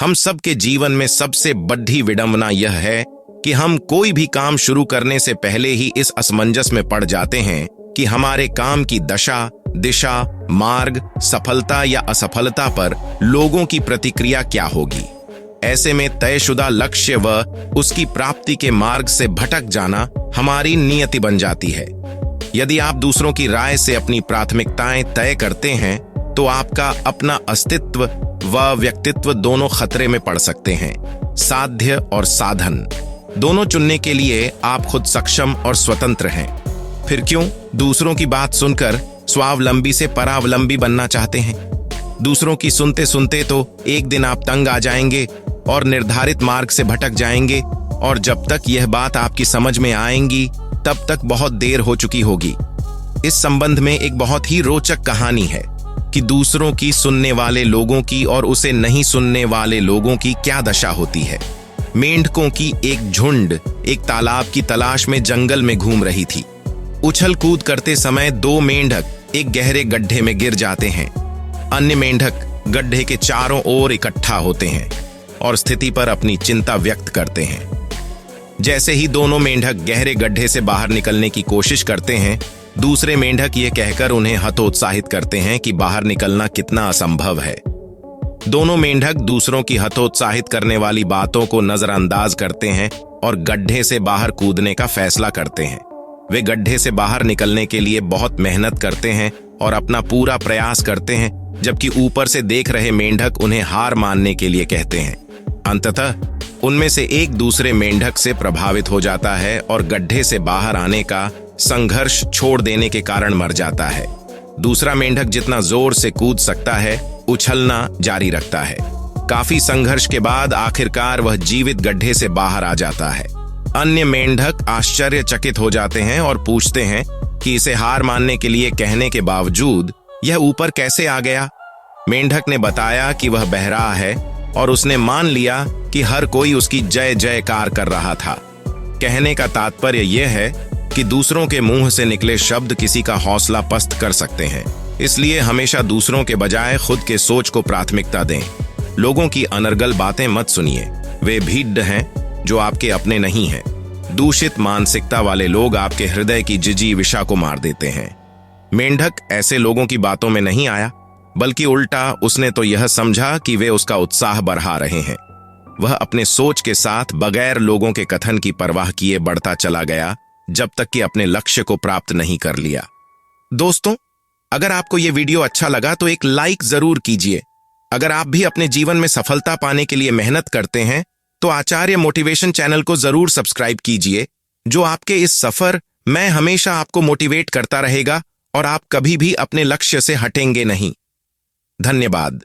हम सबके जीवन में सबसे बड़ी विडंबना यह है कि हम कोई भी काम शुरू करने से पहले ही इस असमंजस में पड़ जाते हैं कि हमारे काम की दशा, दिशा, मार्ग, सफलता या असफलता पर लोगों की प्रतिक्रिया क्या होगी। ऐसे में तयशुदा लक्ष्य व उसकी प्राप्ति के मार्ग से भटक जाना हमारी नियति बन जाती है। यदि आप दूसरों की राय से अपनी प्राथमिकताएं तय करते हैं तो आपका अपना अस्तित्व व व्यक्तित्व दोनों खतरे में पड़ सकते हैं। साध्य और साधन दोनों चुनने के लिए आप खुद सक्षम और स्वतंत्र हैं। फिर क्यों दूसरों की बात सुनकर स्वावलंबी से परावलंबी बनना चाहते हैं? दूसरों की सुनते सुनते तो एक दिन आप तंग आ जाएंगे और निर्धारित मार्ग से भटक जाएंगे, और जब तक यह बात आपकी समझ में आएंगी तब तक बहुत देर हो चुकी होगी। इस संबंध में एक बहुत ही रोचक कहानी है कि दूसरों की सुनने वाले लोगों की और उसे नहीं सुनने वाले लोगों की क्या दशा होती है। मेंढकों की एक झुंड एक तालाब की तलाश में जंगल में घूम रही थी। उछल कूद करते समय दो मेंढक एक गहरे गड्ढे में गिर जाते हैं। अन्य मेंढक गड्ढे के चारों ओर इकट्ठा होते हैं और स्थिति पर अपनी चिंता व्यक्त करते हैं। जैसे ही दोनों मेंढक गहरे गड्ढे से बाहर निकलने की कोशिश करते हैं, दूसरे मेंढक ये कहकर उन्हें हतोत्साहित करते हैं कि बाहर निकलना कितना असंभव है। दोनों मेंढक दूसरों की हतोत्साहित करने वाली बातों को नजरअंदाज करते हैं और गड्ढे से बाहर कूदने का फैसला करते हैं। वे गड्ढे से बाहर निकलने के लिए बहुत मेहनत करते हैं और अपना पूरा प्रयास करते हैं, जबकि ऊपर से देख रहे मेंढक उन्हें हार मानने के लिए कहते हैं। अंततः उनमें से एक दूसरे मेंढक से प्रभावित हो जाता है और गड्ढे से बाहर आने का संघर्ष छोड़ देने के कारण मर जाता है। दूसरा मेंढक जितना जोर से कूद सकता है उछलना जारी रखता है। काफी संघर्ष के बाद आखिरकार वह जीवित गड्ढे से बाहर आ जाता है। अन्य मेंढक आश्चर्यचकित हो जाते हैं और पूछते हैं कि इसे हार मानने के लिए कहने के बावजूद यह ऊपर कैसे आ गया। मेंढक ने बताया कि वह बहरा है और उसने मान लिया कि हर कोई उसकी जय जयकार कर रहा था। कहने का तात्पर्य यह है कि दूसरों के मुंह से निकले शब्द किसी का हौसला पस्त कर सकते हैं। इसलिए हमेशा दूसरों के बजाय खुद के सोच को प्राथमिकता दें। लोगों की अनर्गल बातें मत सुनिए, वे भीड़ हैं जो आपके अपने नहीं हैं। दूषित मानसिकता वाले लोग आपके हृदय की जिजीविषा को मार देते हैं। मेंढक ऐसे लोगों की बातों में नहीं आया, बल्कि उल्टा उसने तो यह समझा कि वे उसका उत्साह बढ़ा रहे हैं। वह अपने सोच के साथ बगैर लोगों के कथन की परवाह किए बढ़ता चला गया, जब तक कि अपने लक्ष्य को प्राप्त नहीं कर लिया। दोस्तों, अगर आपको यह वीडियो अच्छा लगा तो एक लाइक जरूर कीजिए। अगर आप भी अपने जीवन में सफलता पाने के लिए मेहनत करते हैं तो आचार्य मोटिवेशन चैनल को जरूर सब्सक्राइब कीजिए, जो आपके इस सफर में हमेशा आपको मोटिवेट करता रहेगा और आप कभी भी अपने लक्ष्य से हटेंगे नहीं। धन्यवाद।